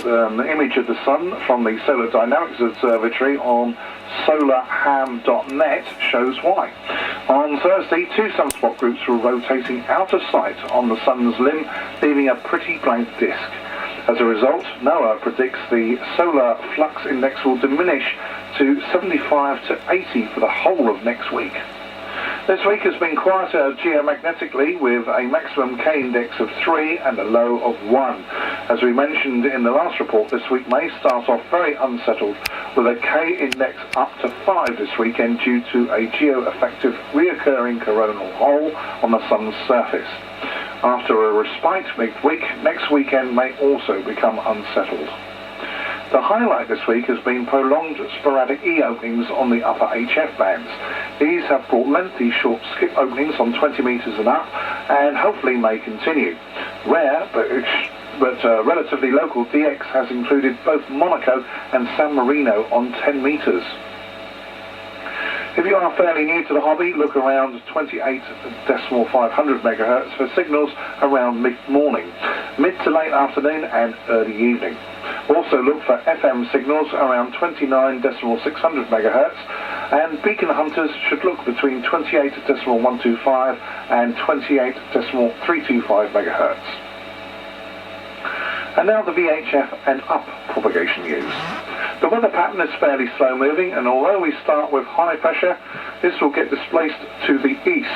An image of the sun from the Solar Dynamics Observatory on solarham.net shows why. On Thursday, two sunspot groups were rotating out of sight on the sun's limb, leaving a pretty blank disk. As a result, NOAA predicts the solar flux index will diminish to 75 to 80 for the whole of next week. This week has been quieter geomagnetically, with a maximum K index of 3 and a low of 1. As we mentioned in the last report, this week may start off very unsettled, with a K index up to 5 this weekend due to a geo-effective reoccurring coronal hole on the sun's surface. After a respite midweek, next weekend may also become unsettled. The highlight this week has been prolonged sporadic E openings on the upper HF bands. These have brought lengthy short skip openings on 20 metres and up, and hopefully may continue. Rare but relatively local DX has included both Monaco and San Marino on 10 metres. If you are fairly new to the hobby, look around 28.500 MHz for signals around mid-morning, mid to late afternoon and early evening. Also look for FM signals around 29.600 MHz, and beacon hunters should look between 28.125 and 28.325 MHz. And now the VHF and up propagation news. The weather pattern is fairly slow moving, and although we start with high pressure, this will get displaced to the east.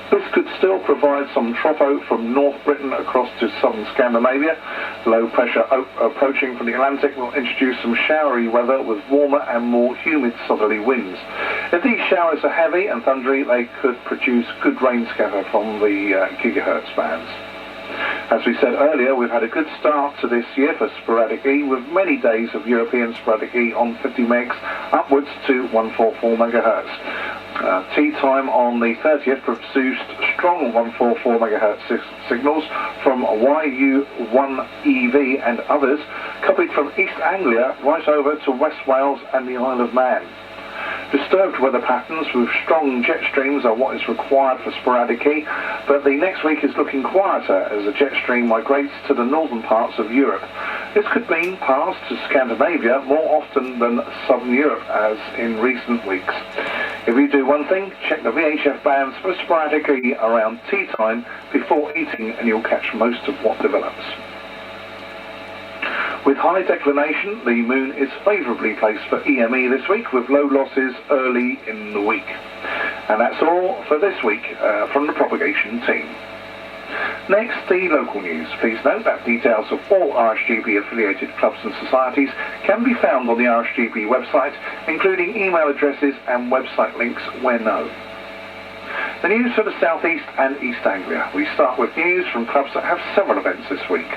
This could still provide some tropo from North Britain across to southern Scandinavia. Low pressure approaching from the Atlantic will introduce some showery weather with warmer and more humid southerly winds. If these showers are heavy and thundery, they could produce good rain scatter from the gigahertz bands. As we said earlier, we've had a good start to this year for sporadic E, with many days of European sporadic E on 50 megs upwards to 144 MHz. Tea time on the 30th produced strong 144 MHz signals from YU1EV and others, copied from East Anglia right over to West Wales and the Isle of Man. Disturbed weather patterns with strong jet streams are what is required for sporadic E, but the next week is looking quieter as the jet stream migrates to the northern parts of Europe. This could mean paths to Scandinavia more often than southern Europe, as in recent weeks. If you do one thing, check the VHF bands for sporadic E around tea time before eating, and you'll catch most of what develops. With high declination, the moon is favourably placed for EME this week, with low losses early in the week. And that's all for this week from the propagation team. Next, the local news. Please note that details of all RSGB affiliated clubs and societies can be found on the RSGB website, including email addresses and website links where known. The news for the South East and East Anglia. We start with news from clubs that have several events this week.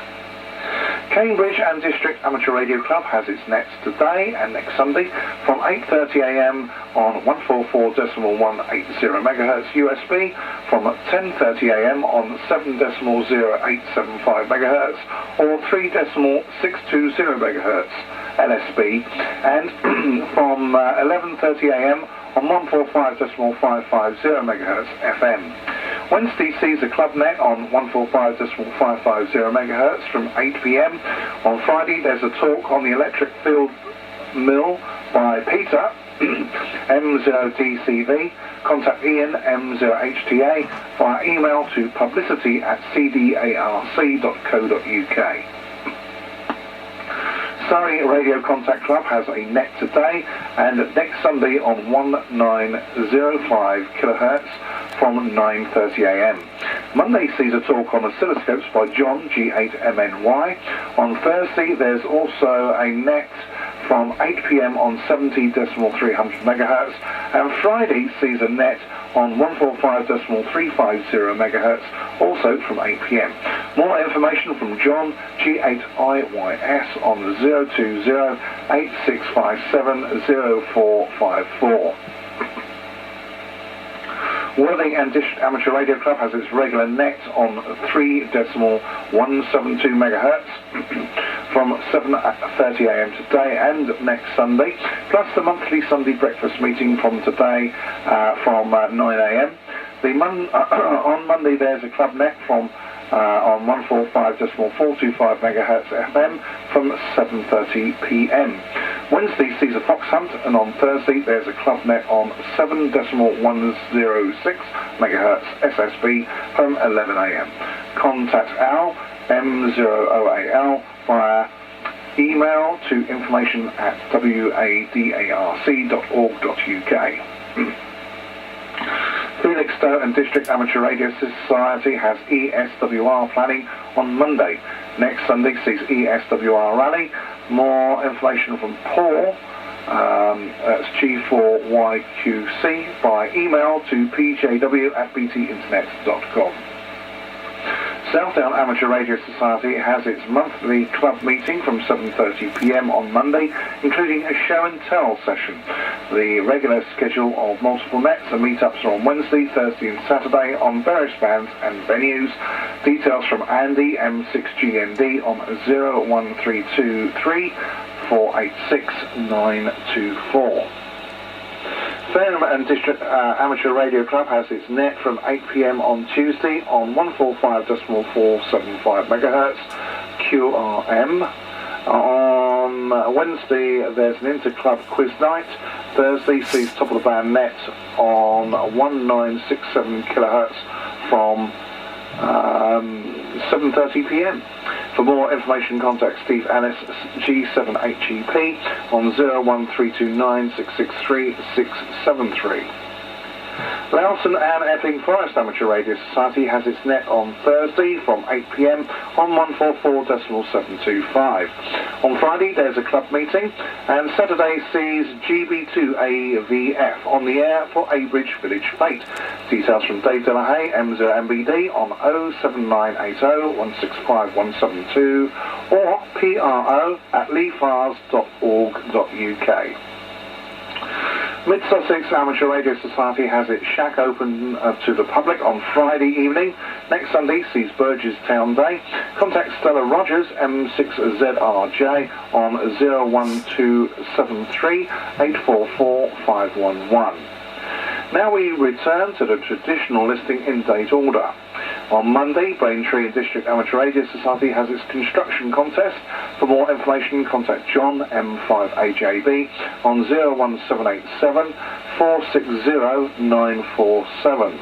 Cambridge and District Amateur Radio Club has its nets today and next Sunday from 8:30 AM on 144.180 MHz USB, from 10:30 AM on 7.0875 MHz or 3.620 MHz LSB, and from 11:30 AM on 145.550 MHz FM. Wednesday sees a club net on 145.550 MHz from 8 PM. On Friday there's a talk on the electric field mill by Peter, M0DCV. Contact Ian, M0HTA, via email to publicity@cdarc.co.uk. Surrey Radio Contact Club has a net today and next Sunday on 1905 kHz from 9:30 AM. Monday sees a talk on oscilloscopes by John, G8MNY. On Thursday there's also a net from 8 PM on 70.300 MHz, and Friday sees a net on 145.350 MHz, also from 8 PM. More information from John, G8IYS, on 020-8657-0454. Worthing and District Amateur Radio Club has its regular net on 3.172 MHz from 7:30 AM today and next Sunday, plus the monthly Sunday breakfast meeting from today from 9 AM. On Monday there's a club net from on 145.425 MHz FM from 7:30 p.m. Wednesday sees a fox hunt, and on Thursday there's a club net on 7.106 MHz SSB from 11 a.m. Contact Al, M0OAL, via email to information@wadarc.org.uk. Felixstowe and District Amateur Radio Society has ESWR planning on Monday. Next Sunday sees ESWR Rally. More information from Paul, that's G4YQC, by email to pjw@btinternet.com. Southdown Amateur Radio Society has its monthly club meeting from 7:30 p.m. on Monday, including a show and tell session. The regular schedule of multiple nets and meetups are on Wednesday, Thursday and Saturday on various bands and venues. Details from Andy, M6GND, on 01323 486 924. Fairham and District Amateur Radio Club has its net from 8 p.m. on Tuesday on 145.475 MHz QRM. On Wednesday there's an inter-club quiz night. Thursday sees top of the band net on 1967 kHz from 7:30 p.m. For more information, contact Steve Annis, G7HEP, on 01329 663 673. Loughton and Epping Forest Amateur Radio Society has its net on Thursday from 8 p.m. on 144.725. On Friday there's a club meeting, and Saturday sees GB2AVF on the air for Abridge Village Fete. Details from Dave Delahaye, M0MBD, on 07980 165 172 or pro@leafars.org.uk. Mid-Sussex Amateur Radio Society has its shack open to the public on Friday evening. Next Sunday sees Burgesstown Day. Contact Stella Rogers, M6ZRJ, on 01273 844 511. Now we return to the traditional listing in date order. On Monday, Braintree and District Amateur Radio Society has its construction contest. For more information, contact John, M5AJB, on 01787 460 947.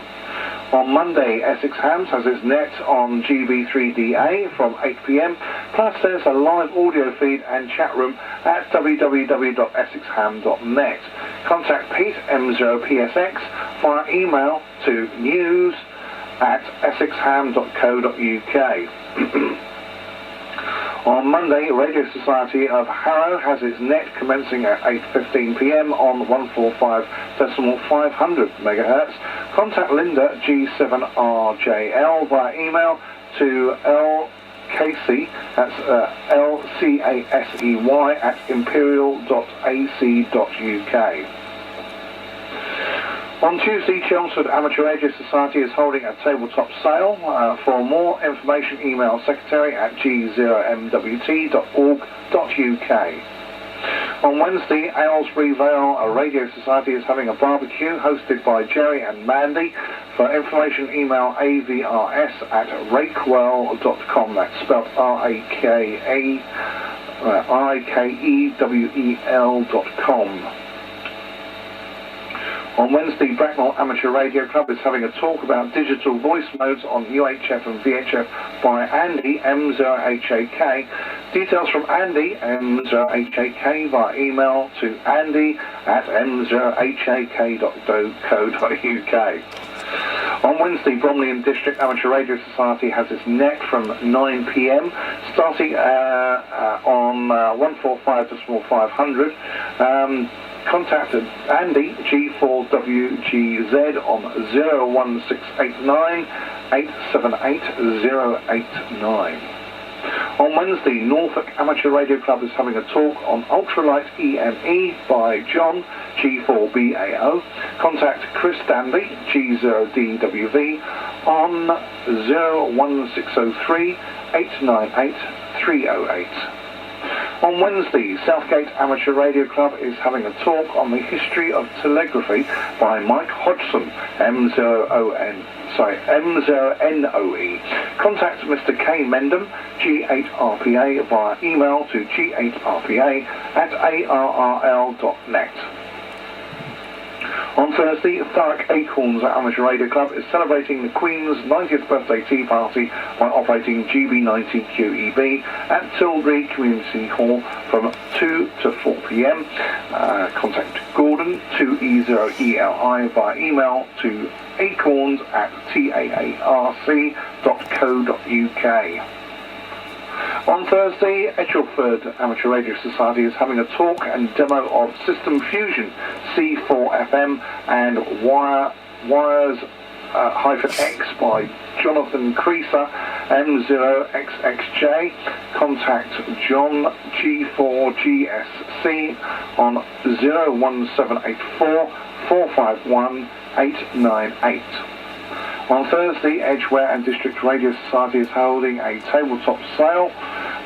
On Monday, Essex Hams has its net on GB3DA from 8 p.m. Plus there's a live audio feed and chat room at www.essexham.net. Contact Pete, M0PSX, via email to news@essexham.co.uk. On Monday, Radio Society of Harrow has its net commencing at 8:15 p.m. on 145.500 MHz. Contact Linda, G7RJL, via email to LCasey, that's LCASEY, at imperial.ac.uk. On Tuesday, Chelmsford Amateur Radio Society is holding a tabletop sale. For more information, email secretary at g0mwt.org.uk. On Wednesday, Aylesbury Vale Radio Society is having a barbecue hosted by Jerry and Mandy. For information, email avrs@rakewell.com. That's spelled RAKEWEL.com. On Wednesday, Bracknell Amateur Radio Club is having a talk about digital voice modes on UHF and VHF by Andy, M0HAK. Details from Andy, M0HAK, via email to andy@m0hak.co.uk. On Wednesday, Bromley and District Amateur Radio Society has its net from 9 p.m. starting on 145.500. Contact Andy, G4WGZ, on 01689 878 089. On Wednesday, Norfolk Amateur Radio Club is having a talk on ultralight EME by John, G4BAO. Contact Chris Danby, G0DWV, on 01603 898 308. On Wednesday, Southgate Amateur Radio Club is having a talk on the history of telegraphy by Mike Hodgson, M0ONC, M0NOE. Contact Mr. K. Mendham, G8RPA, via email to g8rpa@arrl.net. On Thursday, Thurrock Acorns Amateur Radio Club is celebrating the Queen's 90th birthday tea party by operating GB90 QEB at Tilbury Community Hall from 2 to 4 p.m. Contact Gordon, 2E0ELI, via email to acorns@taarc.co.uk. On Thursday, Edgelford Amateur Radio Society is having a talk and demo of System Fusion C4FM and Wires-X by Jonathan Creaser, M0XXJ. Contact John G4GSC on 01784 451 898. On Thursday, Edgware and District Radio Society is holding a tabletop sale.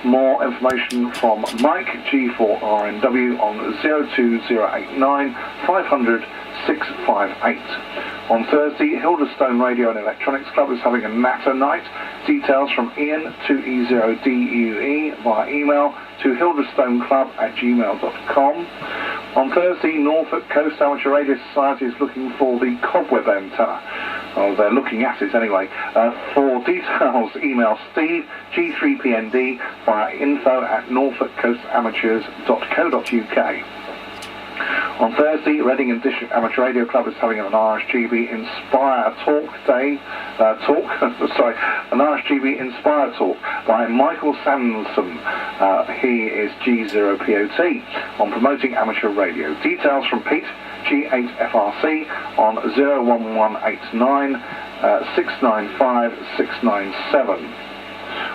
More information from Mike, G4RNW, on 02089 500 658. On Thursday, Hilderstone Radio and Electronics Club is having a Natter night. Details from Ian, 2E0DUE, via email to hilderstoneclub@gmail.com. On Thursday, Norfolk Coast Amateur Radio Society is looking for the cobweb antenna. Oh, they're looking at it anyway. For details, email Steve, G3PND, via info@norfolkcoastamateurs.co.uk. On Thursday, Reading and District Amateur Radio Club is having an RSGB Inspire Talk Day. An RSGB Inspire Talk by Michael Sansom. He is G0POT on promoting amateur radio. Details from Pete, G8FRC, on 01189 695 697.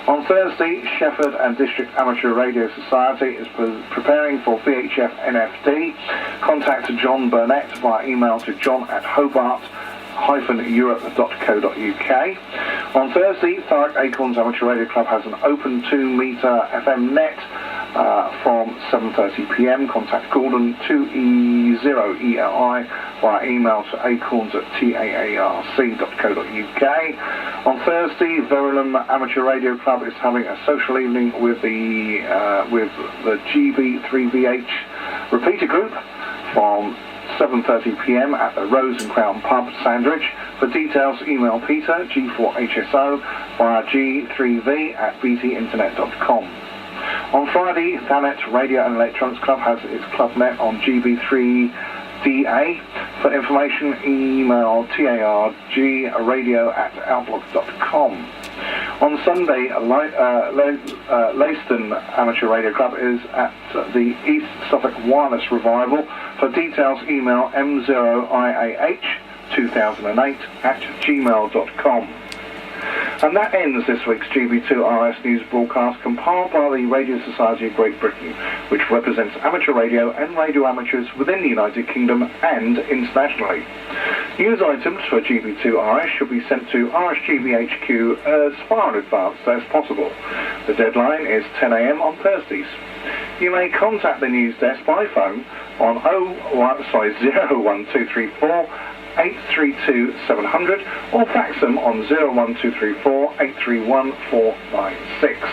On Thursday, Shefford and District Amateur Radio Society is preparing for VHF NFD. Contact John Burnett via email to john@hobart-europe.co.uk. On Thursday, Thurrock Acorns Amateur Radio Club has an open 2-meter FM net from 7:30 p.m. Contact Gordon, 2E0ELI, via email to acorns@taarc.co.uk. On Thursday, Verulam Amateur Radio Club is having a social evening with the GB3VH repeater group from 7:30 p.m. at the Rose and Crown Pub, Sandridge. For details, email Peter, G4HSO, via g3v@btinternet.com. On Friday, Thanet Radio and Electronics Club has its club net on GB3DA. For information, email targradio@outlook.com. On Sunday, Leiston Amateur Radio Club is at the East Suffolk Wireless Revival. For details, email m0iah2008@gmail.com. And that ends this week's GB2RS news broadcast compiled by the Radio Society of Great Britain, which represents amateur radio and radio amateurs within the United Kingdom and internationally. News items for GB2RS should be sent to RSGBHQ as far in advance as possible. The deadline is 10 a.m. on Thursdays. You may contact the news desk by phone on 01234 832 700 or fax them on 01234 831 496.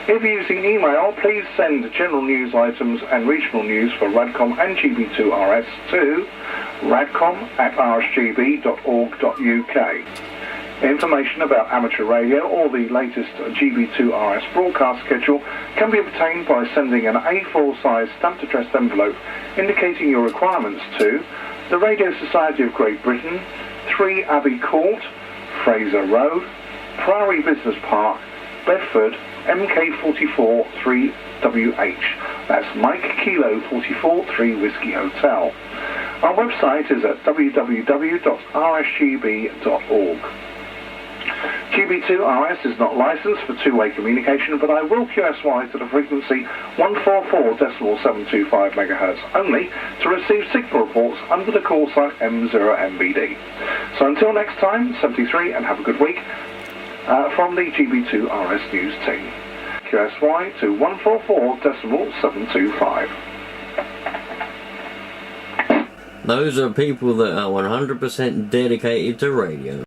If you're using email, please send general news items and regional news for Radcom and GB2RS to radcom@rsgb.org.uk. Information about amateur radio or the latest GB2RS broadcast schedule can be obtained by sending an A4 size stamped addressed envelope indicating your requirements to the Radio Society of Great Britain, 3 Abbey Court, Fraser Road, Priory Business Park, Bedford, MK44 3WH. That's Mike Kilo 44 3 Whiskey Hotel. Our website is at www.rsgb.org. GB2RS is not licensed for two-way communication, but I will QSY to the frequency 144.725 MHz only to receive signal reports under the call sign M0MBD. So until next time, 73, and have a good week from the GB2RS News team. QSY to 144.725. Those are people that are 100% dedicated to radio.